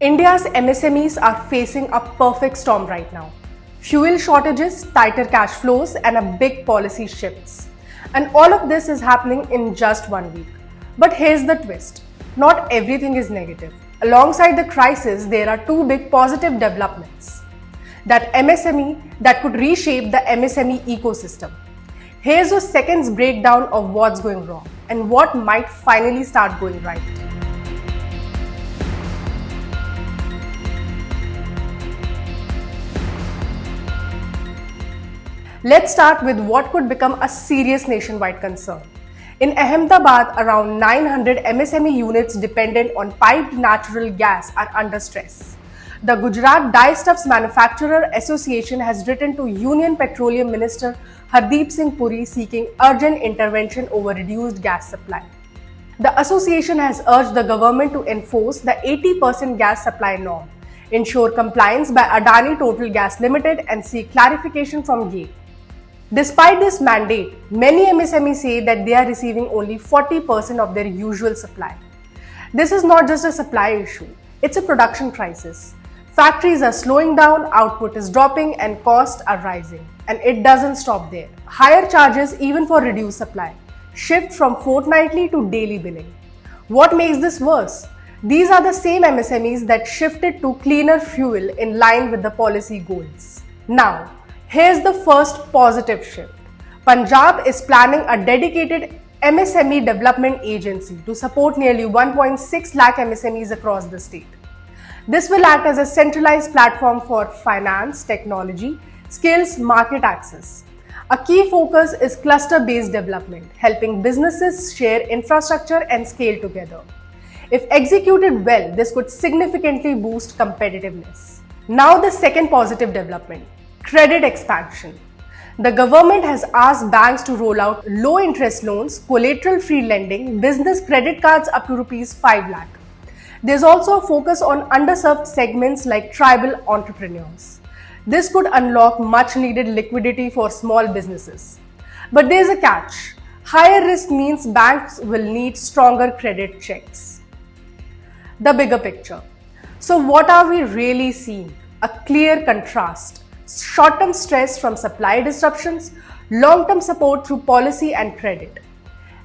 India's MSMEs are facing a perfect storm right now. Fuel shortages, tighter cash flows, and a big policy shifts. And all of this is happening in just 1 week. But here's the twist. Not everything is negative. Alongside the crisis, there are two big positive developments. That MSME that could reshape the MSME ecosystem. Here's a second's breakdown of what's going wrong and what might finally start going right. Let's start with what could become a serious nationwide concern. In Ahmedabad, around 900 MSME units dependent on piped natural gas are under stress. The Gujarat Dyestuffs Manufacturer Association has written to Union Petroleum Minister Hardeep Singh Puri seeking urgent intervention over reduced gas supply. The association has urged the government to enforce the 80% gas supply norm, ensure compliance by Adani Total Gas Limited, and seek clarification from GAIL. Despite this mandate, many MSMEs say that they are receiving only 40% of their usual supply. This is not just a supply issue, it's a production crisis. Factories are slowing down, output is dropping, and costs are rising. And it doesn't stop there. Higher charges even for reduced supply shift from fortnightly to daily billing. What makes this worse? These are the same MSMEs that shifted to cleaner fuel in line with the policy goals. Now, here's the first positive shift. Punjab is planning a dedicated MSME development agency to support nearly 1.6 lakh MSMEs across the state. This will act as a centralized platform for finance, technology, skills, market access. A key focus is cluster-based development, helping businesses share infrastructure and scale together. If executed well, this could significantly boost competitiveness. Now the second positive development. Credit expansion. The government has asked banks to roll out low-interest loans, collateral-free lending, business credit cards up to Rs 5 lakh. There's also a focus on underserved segments like tribal entrepreneurs. This could unlock much-needed liquidity for small businesses. But there's a catch. Higher risk means banks will need stronger credit checks. The bigger picture. So what are we really seeing? A clear contrast. Short-term stress from supply disruptions, long-term support through policy and credit.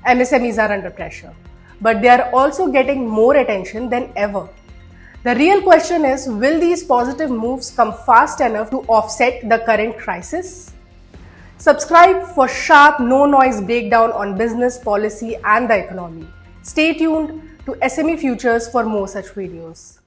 MSMEs are under pressure, but they are also getting more attention than ever. The real question is, will these positive moves come fast enough to offset the current crisis? Subscribe for sharp, no-noise breakdown on business, policy, and the economy. Stay tuned to SME Futures for more such videos.